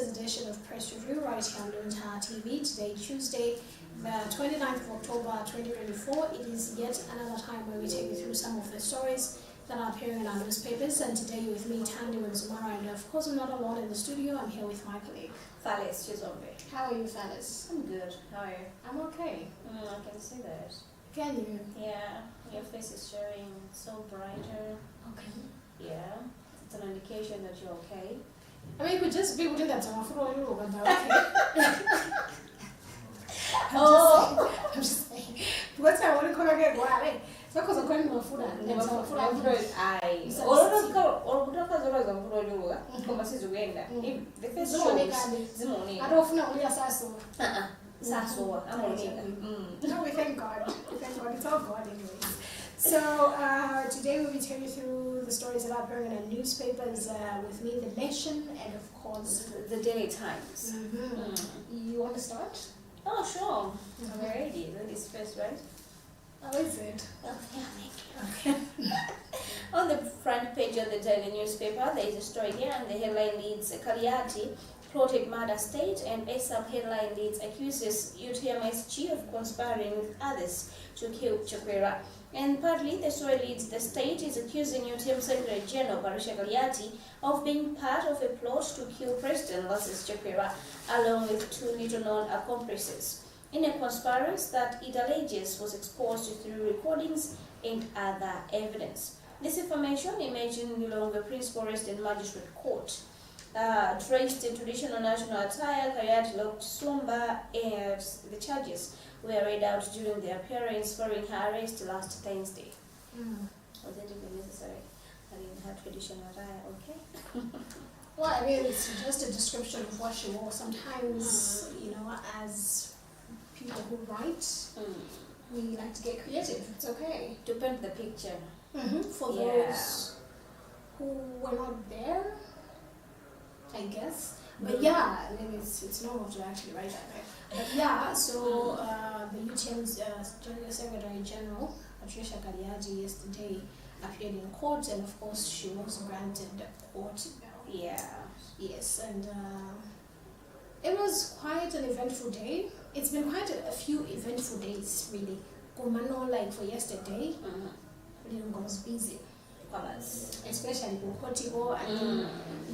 latest edition of Press Review right here on Luntha TV. Today, Tuesday, the 29th of October 2024. It is yet another time where we take you through some of the stories that are appearing in our newspapers. And today, you're with me, Tandy Zumara, and of course, I'm not alone in the studio. I'm here with my colleague, Phyllis Chizombe. How are you, Phyllis? I'm good. How are you? I'm okay. I can see that. Can you? Yeah, your face is showing so brighter. Okay. Yeah, it's an indication that you're okay. I mean, it could just be within that time. Okay. I'm just saying. Because I want to come again. Why? It's because I'm going to food and then some food. Aye. The face shows. I don't know only a sasso. Sasso. No, we thank God. We thank God. It's all God anyways. So today we'll be taking you through the stories that are appearing in our newspapers. With me, The Nation, and of course the Daily Times. You want to start? Oh, sure. I'm ready. Ladies first, right? How is it? Oh, yeah, thank you. Okay. On the front page of the daily newspaper, there is a story here, and the headline reads, Kaliati plotted murder state, and ASAP headline leads accuses UTMSG of conspiring with others to kill Chakwera. And partly, the story leads, the state is accusing UTM Secretary General Barusha Kaliati of being part of a plot to kill President Lazarus Chakwera, along with two little-known accomplices, in a conspiracy that it alleges was exposed through recordings and other evidence. This information emerged in the longer Principal Resident Magistrate Court. Dressed in traditional national attire, Kaliati looked somber as the charges were read out during the appearance following her arrest last Wednesday. Was that even necessary? I didn't have traditional attire, okay? Well, I mean, it's just a description of what she wore. Sometimes, as people who write, we like to get creative. It's okay. To paint the picture. For those who were not there, I guess. But yeah, I mean, it's normal to actually write that way. But yeah, so the UTM's Secretary General, Patricia Kaliati, yesterday appeared in court, and of course she was granted court bail. Yeah. Yes, and it was quite an eventful day. It's been quite a few eventful days, really. Kumano, like for yesterday, everyone was busy. Especially Kotigo and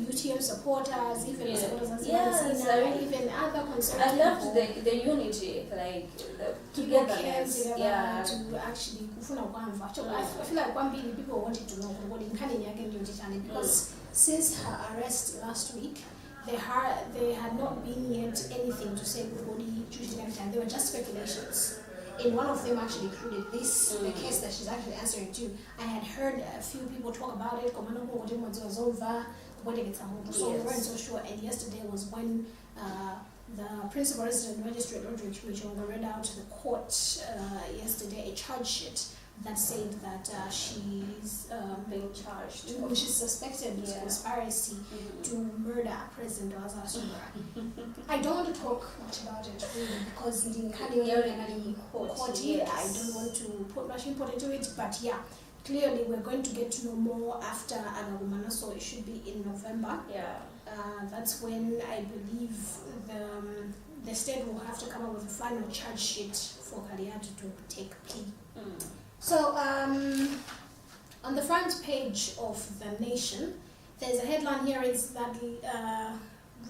UTM supporters, even supporters as even other concerns. I loved the unity, like the togetherness. Yeah. To actually, I feel like one billion people wanted to know what in Kanye because since her arrest last week, they had not been yet anything to say body. They were just speculations. And one of them actually included this, the case that she's actually answering to. I had heard a few people talk about it, so we weren't so sure. And yesterday was when the Principal Resident Magistrate read out to the court yesterday a charge sheet that said that she's being charged. She's suspected of conspiracy to murder President Lazarus Chakwera. I don't want to talk much about it really because in court, I don't want to put much input into it, but yeah, clearly we're going to get to know more after Agagumana, so it should be in November. Yeah. That's when I believe the state will have to come up with a final charge sheet for Kaliati to take plea. So, on the front page of The Nation, there's a headline here that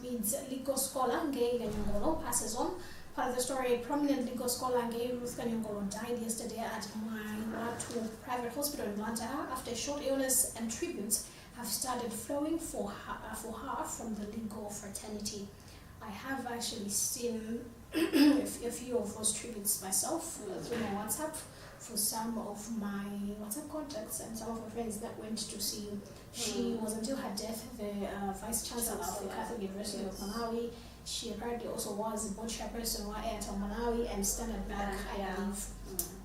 reads, Legal Scholar Ngei Nyongolo passes on. Part of the story, a prominent legal scholar Ngei Ruth Nyongolo died yesterday at Watu Private Hospital in Luntha after a short illness, and tributes have started flowing for her from the legal fraternity. I have actually seen a few of those tributes myself through my WhatsApp. For some of my WhatsApp contacts and some of my friends that went to see, she was until her death the Vice Chancellor of the Catholic University of Malawi. She apparently also was board chairperson at Malawi and Standard Bank, I believe.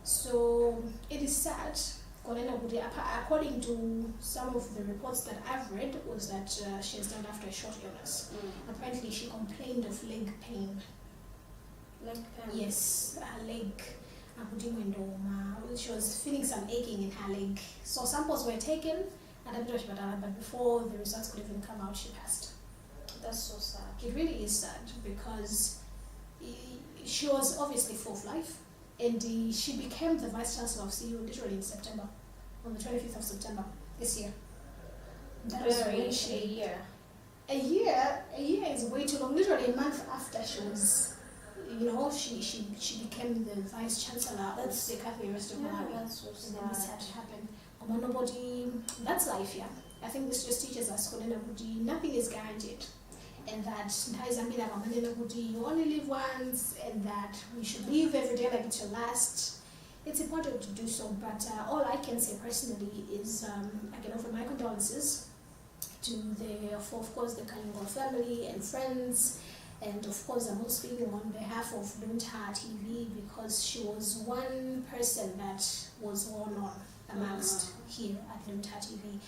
So it is sad. According to some of the reports that I've read, was that she has died after a short illness. Apparently, she complained of leg pain. Leg pain? Yes, her leg. She was feeling some aching in her leg. So samples were taken, but before the results could even come out, she passed. That's so sad. It really is sad because she was obviously full of life, and she became the Vice Chancellor of CU literally in September, on the 25th of September this year. That was when a year is way too long. Literally a month after she was, she became the Vice Chancellor of the Catholic University of Malawi. That's so sad. And then this had to happen. Nobody, that's life, yeah. I think this just teaches us nothing is guaranteed, and that you only live once, and that we should live every day like it will last. It's important to do so, but all I can say personally is I can offer my condolences to of course, the Kanyongo family and friends, and of course I'm also speaking on behalf of Luntha TV because she was one person that was well known amongst here at Luntha TV,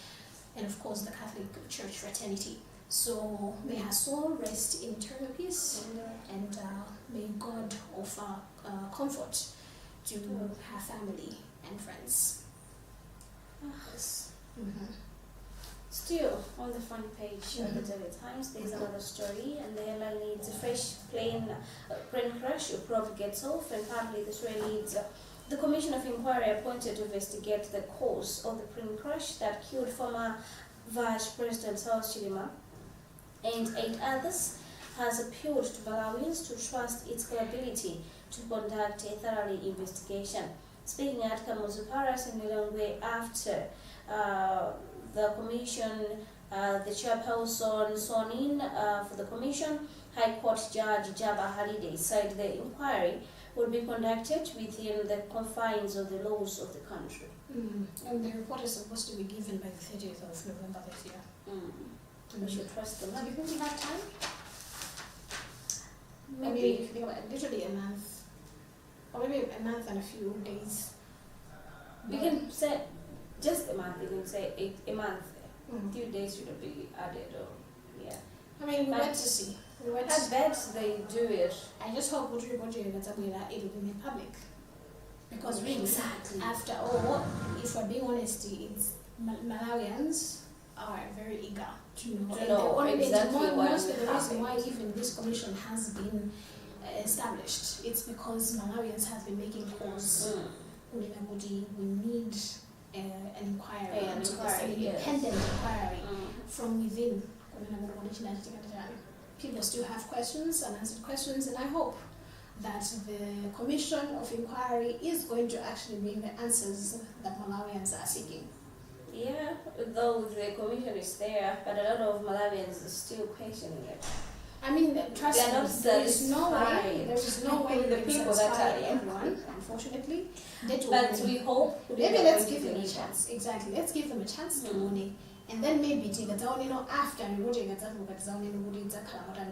and of course the Catholic Church fraternity. So may her soul rest in eternal peace, and may God offer comfort to her family and friends. Yes. Mm-hmm. Still, on the front page of the Daily Times, there's another story, and the headline reads, "A fresh plane crash, your prop gets off," and partly the story reads, "The Commission of Inquiry appointed to investigate the cause of the plane crash that killed former Vice President Charles Chilima and 8 others has appealed to Malawians to trust its capability to conduct a thorough investigation." Speaking at Kamuzu Paras in Lilongwe after the commission, the chairperson sworn in for the commission, High Court Judge Jaba Haliday, said the inquiry will be conducted within the confines of the laws of the country. And the report is supposed to be given by the 30th of November this year. We should trust them. Do you think we have time? Maybe. I mean, if you think about it, literally a month, or maybe a month and a few days. We can say just a month. You can say a month. Mm. Few days should be added, or I mean, we But went to see. I bet they do it. I just hope it will be made public. Because really, Exactly. after all, if we're being honest, Malawians are very eager to know. And know exactly what most of the reason happened. why even this commission has been established, it's because Malawians have been making calls. We need an inquiry, An independent inquiry from within. People still have questions, unanswered questions, and I hope that the Commission of Inquiry is going to actually bring the answers that Malawians are seeking. Yeah, though the commission is there, but a lot of Malawians are still questioning it. I mean, trust They are me, not there is no way The you can people that satisfy are everyone, unfortunately. But we hope Maybe let's give them a chance. Exactly, let's give them a chance to win. And then maybe take it down, after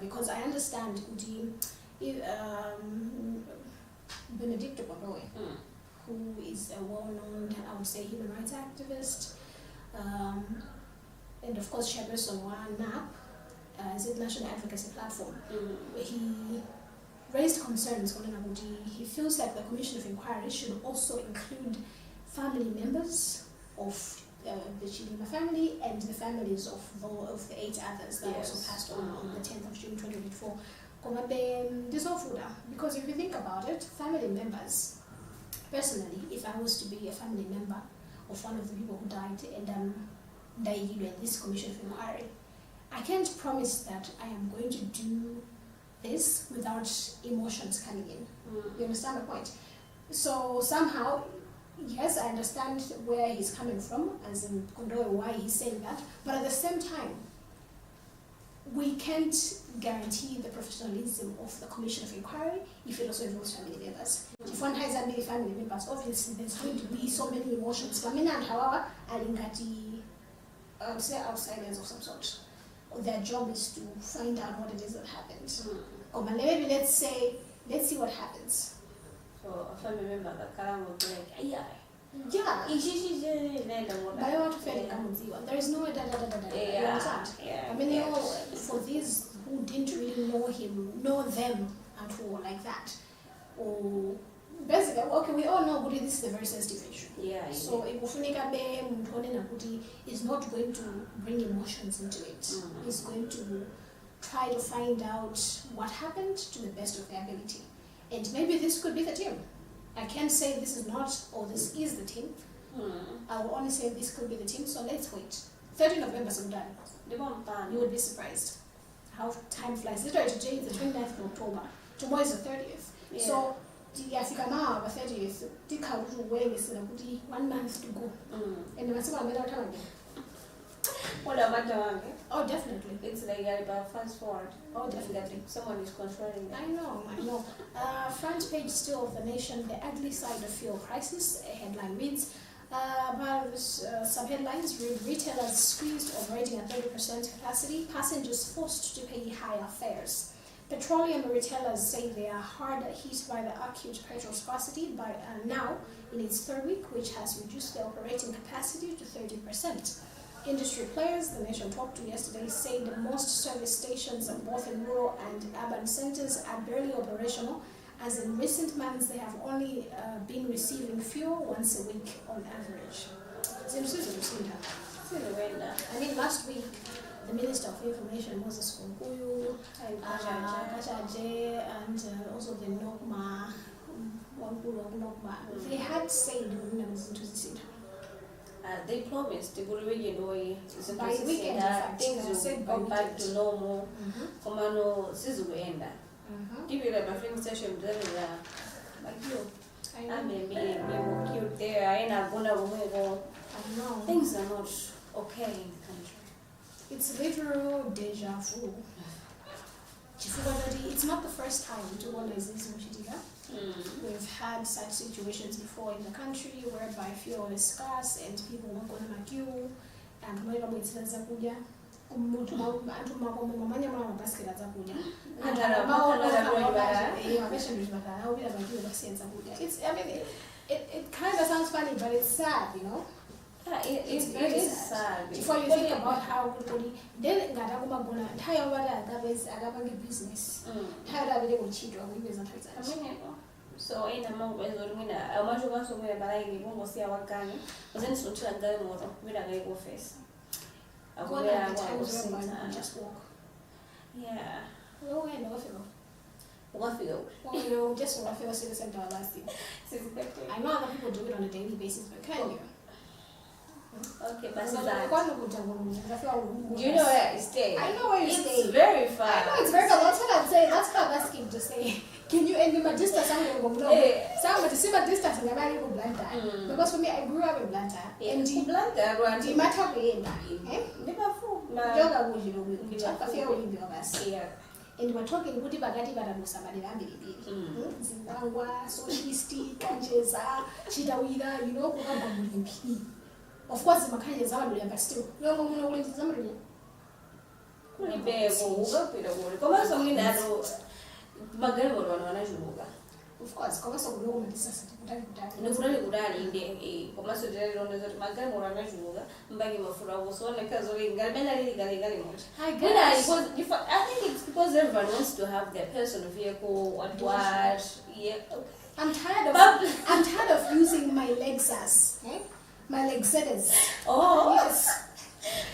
because I understand Benedicto Borowe, who is a well-known, I would say, human rights activist, and of course chairperson one NAP, is it National Advocacy Platform. He raised concerns on he feels like the Commission of Inquiry should also include family members of the Chilima family and the families of the 8 others that also passed on the 10th of June 2024. Because if you think about it, family members, personally, if I was to be a family member of one of the people who died and died in this Commission of Inquiry, I can't promise that I am going to do this without emotions coming in. You understand the point? So somehow, yes, I understand where he's coming from, as in Kondoe, why he's saying that, but at the same time, we can't guarantee the professionalism of the Commission of Inquiry if it also involves family members. If one has many family members, obviously there's going to be so many emotions. And however, I would say outsiders of some sort. Their job is to find out what it is that happened. Or maybe let's see what happens. So a family member that Karen will be like, yeah. Yeah. But I want to feel like there is no you understand? I mean, for these who didn't really know them at all like that, or basically, okay, we all know this is a very sensitive issue. So Ibufunika Be Mutone Nakuti is not going to bring emotions into it. He's going to try to find out what happened to the best of their ability. And maybe this could be the team. I can't say this is not or this is the team. I will only say this could be the team, so let's wait. 30 November sometime. You would be surprised how time flies. Literally today is the 29th of October. Tomorrow is the 30th. Yeah. So ndiyafika now the 30th tikhakuti uweresera kuti 1 month to go. And masiku amene uthamanga. Oh, definitely. It's like a fast forward. Oh, definitely. Someone is controlling that. I know. Front page still of the Nation, the ugly side of fuel crisis. A headline reads, sub-headlines read, retailers squeezed operating at 30% capacity, passengers forced to pay higher fares. Petroleum retailers say they are hard hit by the acute petrol scarcity by now in its third week, which has reduced their operating capacity to 30%. Industry players the Nation talked to yesterday said most service stations, both in rural and urban centers, are barely operational, as in recent months they have only been receiving fuel once a week on average. I mean, last week the Minister of Information, Moses Kunkuyu, and Kachaje, and also the Nokma, they had said they promised by weekend things will go back to normal. Give you my friend session like you. I may be cute there. I know things are not okay in the country. It's literal deja vu. It's not the first time to wonder is this Mushidika. We've had such situations before in the country whereby fuel is scarce and people work on a queue and it kind of sounds funny, but it's sad, you know. It is sad. Before you think about how everybody then entire business. So in a moment, I want to go somewhere, but I won't see our gun. But then so to a motor with a go face. I will just walk. Yeah. No, I know. What feel? Well, you know, just what I feel citizen to our last year. I know other people do it on a daily basis, but can you? Okay, but that. Do you know where I stay? I know where you stay. It's very far. I know it's very far. That's what I'm saying. That's what I'm asking to say. Can you end my distance? Some to see my distance in a very good Luntha. Because for me, I grew up in Luntha. And in Luntha, the matter being never fool. Yoga would you know, a few of us. Yeah. And we're talking good bagati badamu somebody Zimbabwe, socialistic, Kancheza, Chitawida, you know, of course, the Makanya Zamaria, but still, no one is Zamaria. Of course, because of no necessity. No, I think it's because everyone wants to have their personal vehicle, what. Yeah. I'm tired of using my Lexus. My Lexus. Oh yes.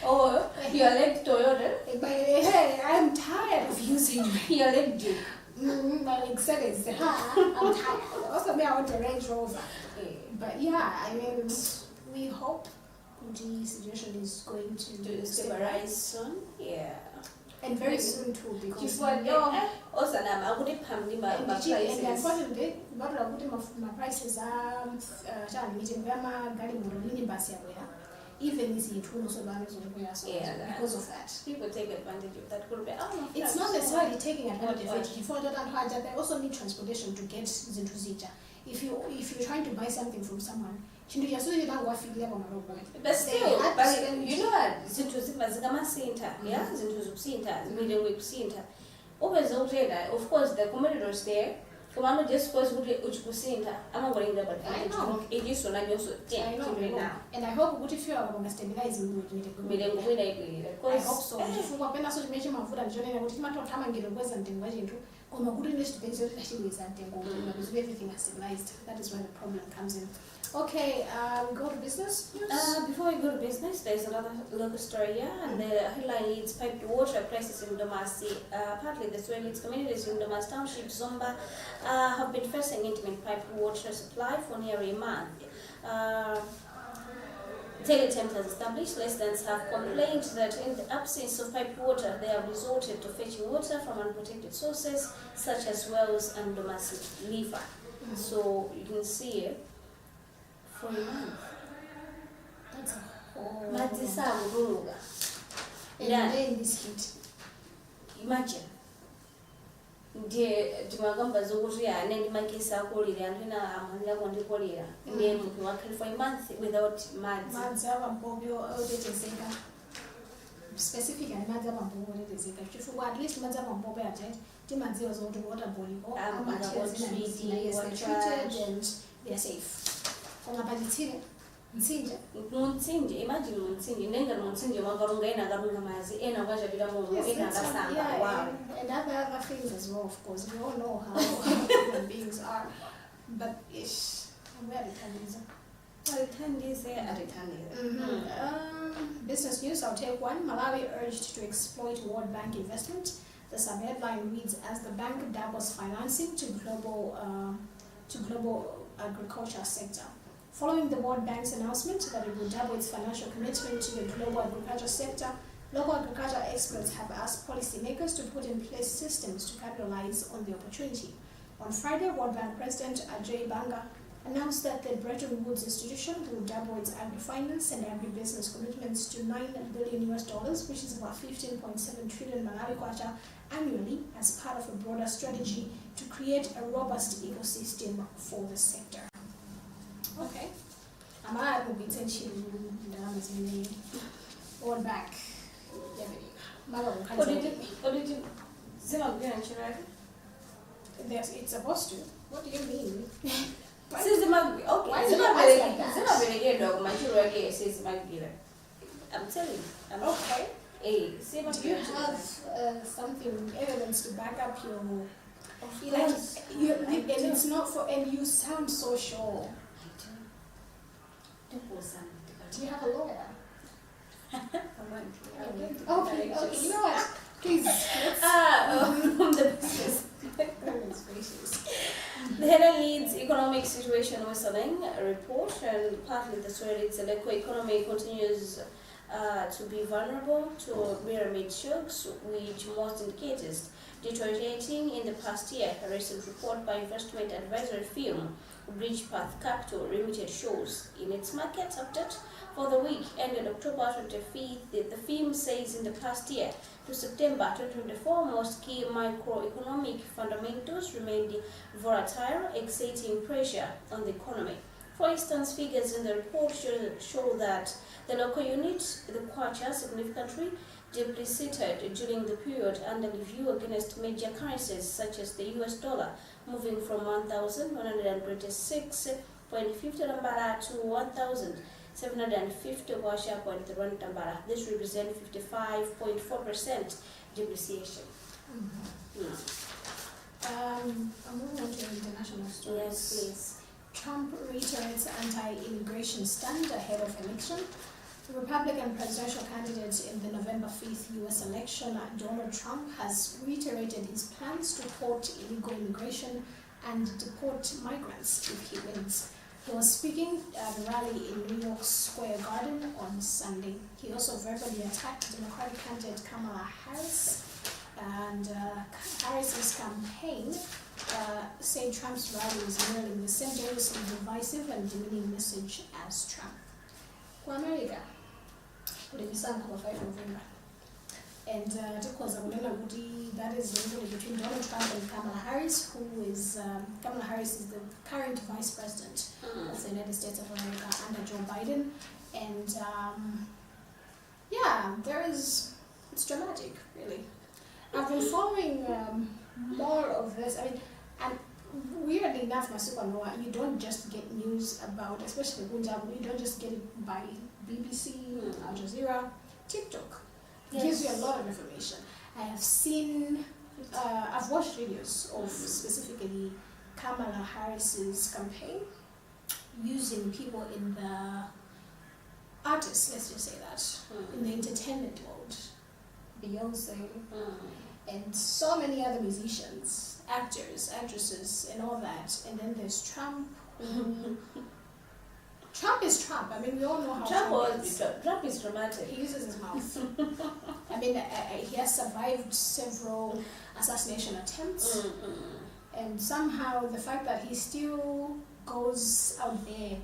Oh, your leg Toyota. Hey, I'm tired of using your leg Duke. My Lexus. I'm tired. Also, I want a Range Rover. But yeah, I mean, we hope the situation is going to stabilize soon. Yeah. And very soon too, because also now I wouldn't pay my prices. And unfortunately, my prices are even this year because of that. People take advantage of that. It's not necessarily taking advantage of it. They also need transportation to get into Zita. If you're trying to buy something from someone, but still, you know what? Center, yeah, of course, the competitors there, Come just suppose uchikusinda ama ngolinga but I know. ijiso na nyoso I know, now. and I hope kuti few are going stabilize Milengo kwina ikwira. I hope so. Chifukwa pena so chimechi mavuta ndichonena kuti chimatotama ngelo kweza mtengo wa chinthu koma kuti nechipenzero chachibweza mtengo because everything has stabilized. That is where the problem comes in. Okay, we go to business. Before we go to business, there's another local story here, and the headline reads piped water crisis in Domasi. Partly the Swahili's communities in Domas Township, Zomba, have been facing intimate piped water supply for nearly a month. Teletemp has established residents have complained that in the absence of piped water, they have resorted to fetching water from unprotected sources such as wells and Domasi river. So you can see here, for a month. That's a whole Matisa and then this heat. Imagine. Ndiye timagamba zokuti ane ndimakesa akolera anthu ena amanira kondikolera ndiye munthu wakhale for a month without madzi apampopo otetezeka specific and madzi apampopo otetezeka chifukwa at least madzi apampopo ajaiti timadziwa zokuti waterboarding treated and they are safe. Koma pachitsime mtsinje imagine mtsinje nenga mtsinje makarunga ena akarunga mazi ena kwachapita momo ena akasamba wow. And other things as well, of course. We all know how human beings are, but ish, where business news, I'll take one. Malawi urged to exploit World Bank investment. The sub-headline reads, as the bank doubles financing to global agriculture sector. Following the World Bank's announcement that it will double its financial commitment to the global agriculture sector, local agriculture experts have asked policymakers to put in place systems to capitalize on the opportunity. On Friday, World Bank President Ajay Banga announced that the Bretton Woods institution will double its agri-finance and agribusiness commitments to $9 billion, which is about 15.7 trillion Malawi kwacha annually, as part of a broader strategy to create a robust ecosystem for the sector. Okay. Amara will be tension World Bank. What did you it's supposed to. What do you mean? I'm telling you. Okay. Hey, do you have something, evidence to back up your... and it's not for... And you sound so sure. Do you have a lawyer? Okay, you know what? Please. The business. The headline leads economic situation worsening report, and partly the story reads the local economy continues to be vulnerable to pyramid shocks, which most indicators deteriorating in the past year. A recent report by investment advisory firm Bridgepath Capital Limited shows in its market update for the week ended October 25th, the firm says in the past year to September 2024, most key microeconomic fundamentals remained volatile, exerting pressure on the economy. For instance, figures in the report show that the local unit, the kwacha, significantly depreciated during the period under review against major currencies such as the US dollar, moving from 1,126.50 Tambara to 1,750 Tambara. This represents 55.4% depreciation. I'm moving on to international stories. Yes, please. Trump reiterates anti-immigration stand ahead of election. The Republican presidential candidate in the November 5th U.S. election, Donald Trump, has reiterated his plans to halt illegal immigration and deport migrants if he wins. He was speaking at a rally in New York's Square Garden on Sunday. He also verbally attacked Democratic candidate Kamala Harris, and Harris's campaign saying Trump's rally is merely the same dangerously divisive and demeaning message as Trump. For America, kulimisana kwa 5 November. And that is the rivalry between Donald Trump and Kamala Harris, Kamala Harris is the current vice president of the United States of America under Joe Biden. And it's dramatic, really. I've been following more of this. I mean, and enough, Masuka Noah, you don't just get news about, especially Punjab, you don't just get it by BBC, Al Jazeera, TikTok. It gives you a lot of information. I have seen, I've watched videos of specifically Kamala Harris's campaign using people in the artists, let's just say that, in the entertainment world. Beyonce, and so many other musicians, actors, actresses, and all that. And then there's Trump. Trump is Trump. I mean, we all know how Trump is dramatic. He uses his mouth. I mean, he has survived several assassination attempts. And somehow the fact that he still goes out there,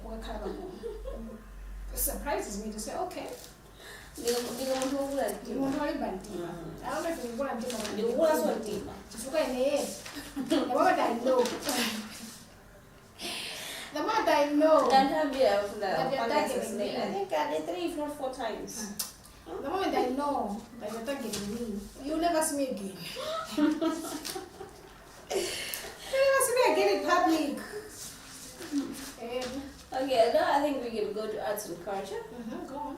surprises me to say, okay. I don't know if you want to the moment I know. The moment I know that you're targeting me. I think I did 3 if not 4 times. The moment I know that you're targeting me, you'll never see me again. You'll never see me again in public. Okay, now I think we can go to arts and culture. Go on.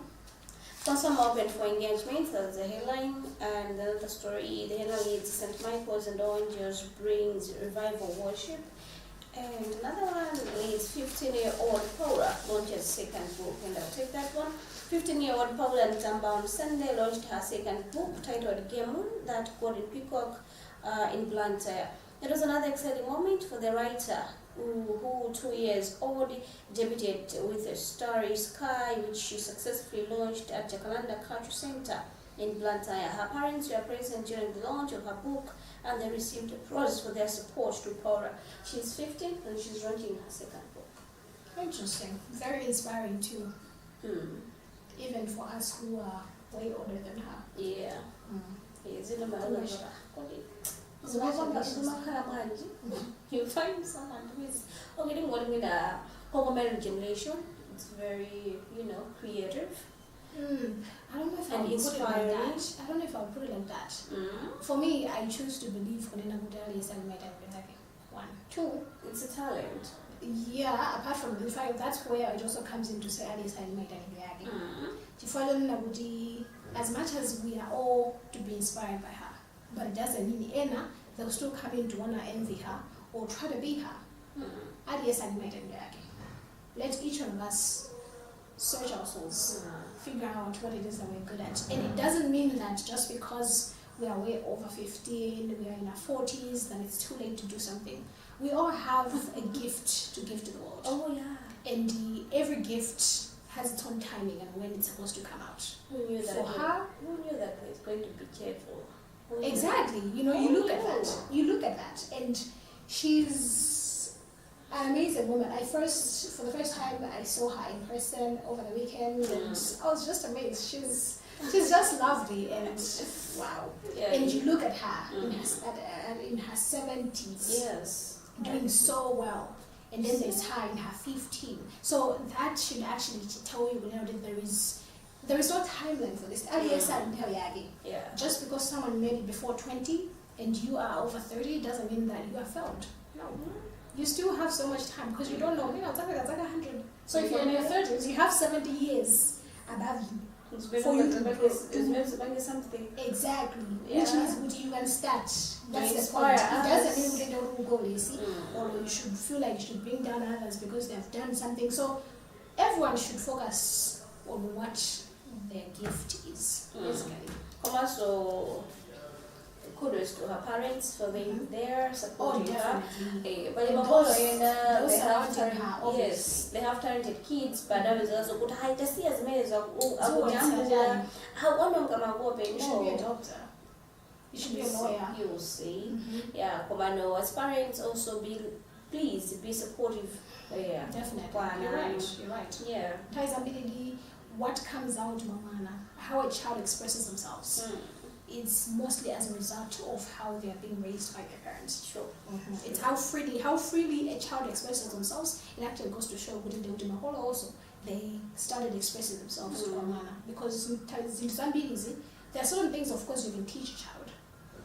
Consumer open for engagement, that's the headline, and another story, the headline reads St. Michael's and Angels brings revival worship. And another one is 15-year-old Paula launches second book, and I'll take that one. 15-year-old Paula Ntamba on Sunday launched her second book titled Gemun, that Golden Peacock in Luntha. It was another exciting moment for the writer, who 2 years old debuted with A Starry Sky, which she successfully launched at Jacaranda Culture Center in Luntha. Her parents were present during the launch of her book, and they received applause for their support to Paula. She's 15 and she's launching her second book. Interesting. Very inspiring too. Even for us who are way older than her. Yeah. Yes, in you find someone who is getting what with a Pogomero generation. It's very, creative. I don't know if and I'll inspiring. put it like that. I don't know if I'll put it like that. For me, I choose to believe Konena Budali is one. 2. It's a talent. Yeah, apart from the fact that's where it also comes into say Ali Salimaitaniyagi. As much as we are all to be inspired by her, but it doesn't mean they'll still come in to wanna envy her or try to be her. Ali Salimaitaniyagi. Let each of us search our souls, figure out what it is that we're good at. And it doesn't mean that just because we are way over 15, we are in our 40s, then it's too late to do something. We all have a gift to give to the world. Oh yeah. And every gift has its own timing and when it's supposed to come out. Who knew that? For her, who knew that it's going to be careful? Exactly. You look at that. You look at that, and she's an amazing woman. For the first time, I saw her in person over the weekend, and I was just amazed. She's just lovely, and wow. Yeah, and you look at her in her 70s, yes, doing so well. And then there's her in her 15. So that should actually tell you that there is no timeline for this. Yeah. Just because someone made it before 20 and you are over 30 doesn't mean that you are failed. No. You still have so much time because you don't know. It's like 100. So if you're in your 30s, you have 70 years above you. For you to something. Exactly. Yeah. Which means you can start. That's the inspire point. It doesn't others. mean we don't go lazy or you should feel like you should bring down others because they've done something. So everyone should focus on what their gift is, basically. Also, kudos to her parents for being there, supporting her. But And those surrounding her, yes, they have talented kids, but that is also good. I just see as many as You should be a doctor. You should be a lawyer. You'll see. Yeah, Komano, as parents also be supportive. Yeah, Definitely. You're You're right. Yeah. What comes out, Mamana, how a child expresses themselves. It's mostly as a result of how they are being raised by their parents. Sure. It's how freely a child expresses themselves. It actually goes to show Maholo also. They started expressing themselves to Amana because there are certain things, of course, you can teach a child,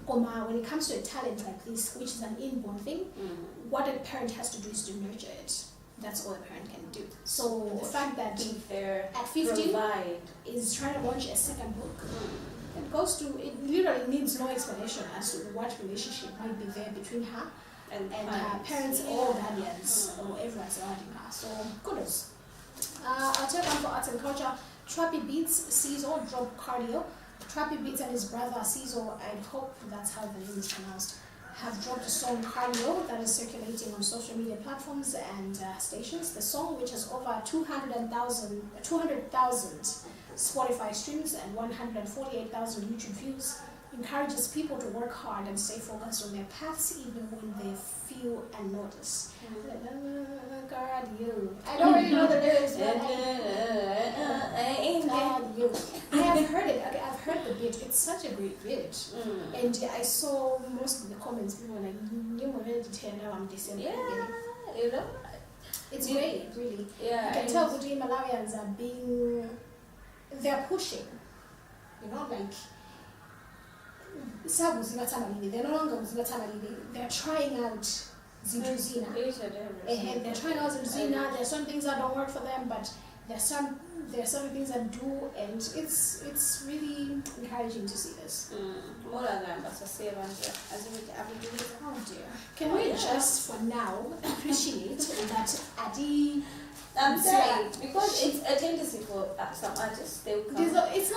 When it comes to a talent like this, which is an inborn thing, what a parent has to do is to nurture it. That's all a parent can do. So the fact that at 15 is trying to launch a second book, it literally needs no explanation as to what relationship might be there between her and her parents or guardians or everyone surrounding her. So kudos. I'll take on for arts and culture. Trappy Beats, Caesar, drop cardio. Trappy Beats and his brother Caesar, I hope that's how the name is pronounced, have dropped a song Cardio that is circulating on social media platforms and stations. The song, which has over 200,000 Spotify streams and 148,000 YouTube views, encourages people to work hard and stay focused on their paths even when they feel unnoticed. I don't really know the lyrics, but I have heard it. I've heard the beat. It's such a great beat. And I saw most of the comments, people were like, you know, it's great, really. Yeah, you can tell the Malawians they're pushing, like they're no longer they're trying out Zintuzina. They're trying out Zintuzina. There are some things that don't work for them, but there are some things that do, and it's really encouraging to see this. Oh dear. Can we just for now appreciate that Adi? I'm saying, because it's a tendency for some artists, they will come. It's not easy.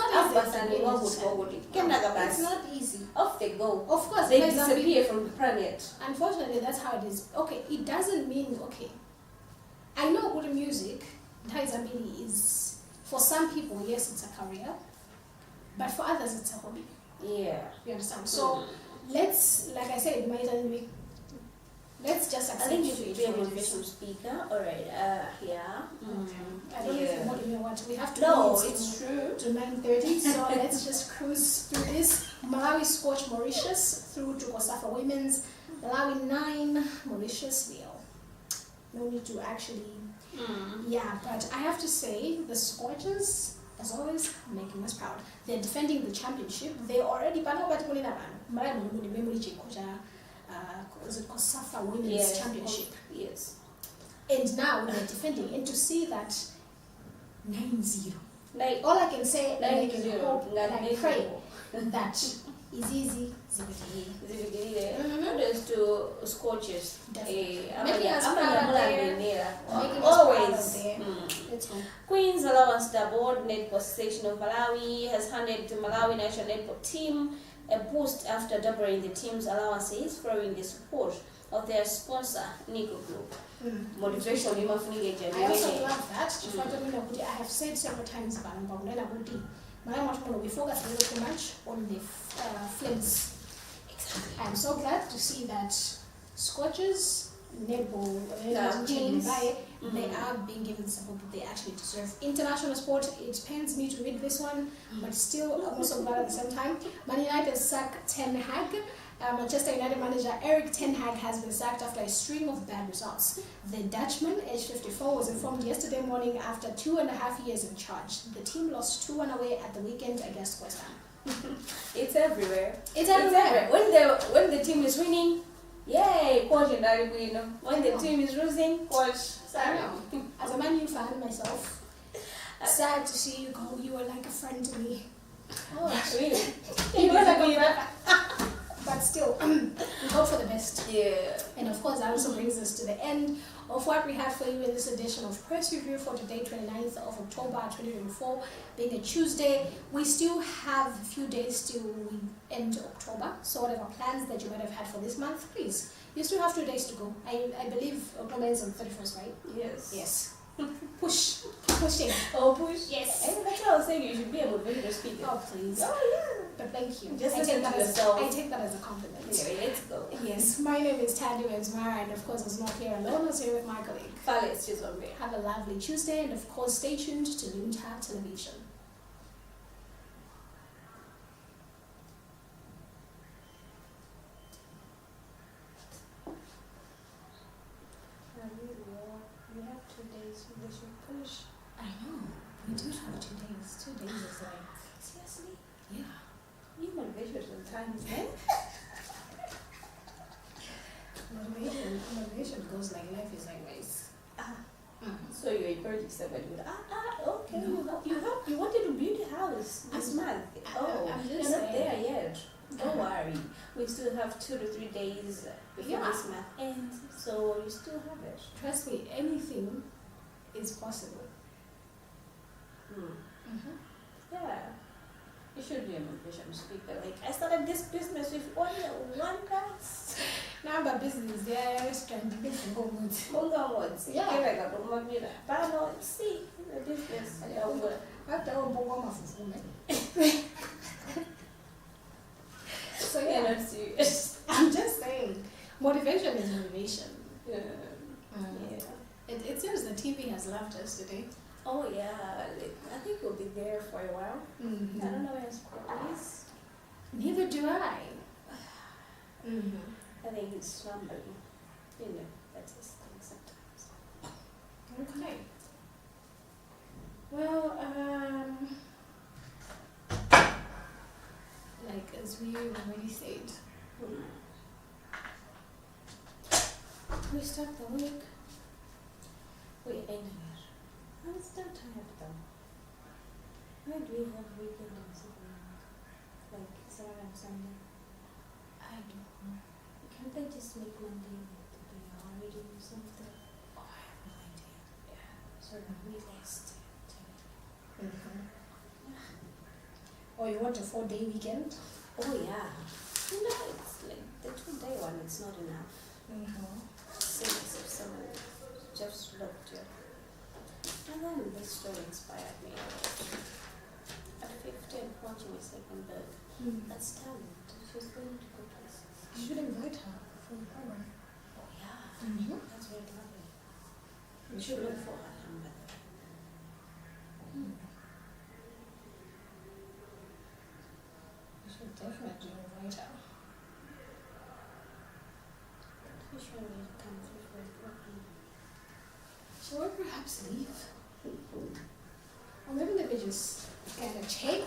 It's not easy. Off they go. Of course, they disappear from the planet. Unfortunately, that's how it is. Okay, it doesn't mean, I know good music, Ntaizambili is, for some people, yes, it's a career, but for others, it's a hobby. Yeah. You understand? So, let's, like I said, let's just accept I think you should be a motivational speaker. Alright, yeah. I don't know if you motivate what we have to do. No, it's true. To 9:30, so let's just cruise through this. Malawi Scotch Mauritius through to Kosafa Women's. Malawi 9, Mauritius 0. No need to actually. Yeah, but I have to say, the Scotches, as always, making us proud. They're defending the championship. They already is it Kosafa Women's Championship? Yes. And now they're defending, and to see that 9-0. Like, all I can say, and I can 9-0, hope, and I pray that is easy. Kudos to Scotches. Making us proud there. Always. Let's go. Queen's Allowance Board Netball Section of Malawi has handed the Malawi national netball team a boost after doubling the team's allowances following the support of their sponsor, Nico Group. Motivation, I also love that. I have said several times about we focus a little too much on the flames. I'm so glad to see that Scotches, netball teams, they are being given the support that they actually deserve. International sport, it pains me to read this one, but still I'm also glad at the same time. Man United sacked Ten Hag. Manchester United manager Eric Ten Hag has been sacked after a string of bad results. The Dutchman, aged 54, was informed yesterday morning after 2.5 years in charge. The team lost 2-1 away at the weekend against West Ham. It's everywhere. It's everywhere. When the team is winning, yay, coach and I win. When the team is losing, coach. Sorry. As a Man U fan myself, sad to see you go. You were like a friend to me. Oh, really? You were like a friend. But still, we hope for the best. Yeah. And of course, that also brings us to the end of what we have for you in this edition of Press Review for today, 29th of October 2024, being a Tuesday. We still have a few days till we end October, so whatever plans that you might have had for this month, please, you still have 2 days to go. I believe October ends on 31st, right? Yes. Yes. Pushing. Oh, push. Yes. And that's what I was saying, you should be able to speak. Oh, please. Oh, yeah. But thank you. Just I take that as a compliment. Okay, let's go. Yes, my name is Tadu Enzmara, and of course I was not here alone, I was here with my colleague. Fales Chizombe. Have a lovely Tuesday, and of course stay tuned to Luntha Television. We have 2 days, we should push. I know, we do have 2 days. 2 days is like, Seriously? yeah. You motivate sometimes, eh? motivation goes like life is like rice. So you're encouraging somebody with, okay, you wanted to build a house this month. I'm You're just not there saying. yet. Don't worry. We still have 2 to 3 days before Yeah. this month ends, so you still have it. Trust me, anything is possible. Yeah. You should be a motivation speaker. Like, I started this business with one class. Number business, there restaurant, different moments. Yeah. See the business. After all, Bogoma So You're yeah, not serious. I'm just saying, motivation is motivation. Yeah. It seems the TV has left us today. Oh yeah, I think we'll be there for a while. Mm-hmm. I don't know where Scott is. Neither do I. I think he's slumbering. That's his thing sometimes. Okay. Well, like as we already said, We start the week. We're ending it. I'm still tired though. Why do we have weekend and something like Saturday and Sunday? I don't know. Can't they just make Monday to be a holiday or something? Oh, I have no idea. Yeah, so that we rest. Or you want a 4-day weekend? Oh yeah. No, it's like the 2-day one, it's not enough. Since if someone just looked at. And then this story inspired me. At 15, watching my second bird. That's talent. She's going to go places. You should invite her for the program. Oh yeah. That's very lovely. You should look for her number. You should definitely invite her. You should really come through for a program. Shall we perhaps leave? Or maybe let me just kind of check.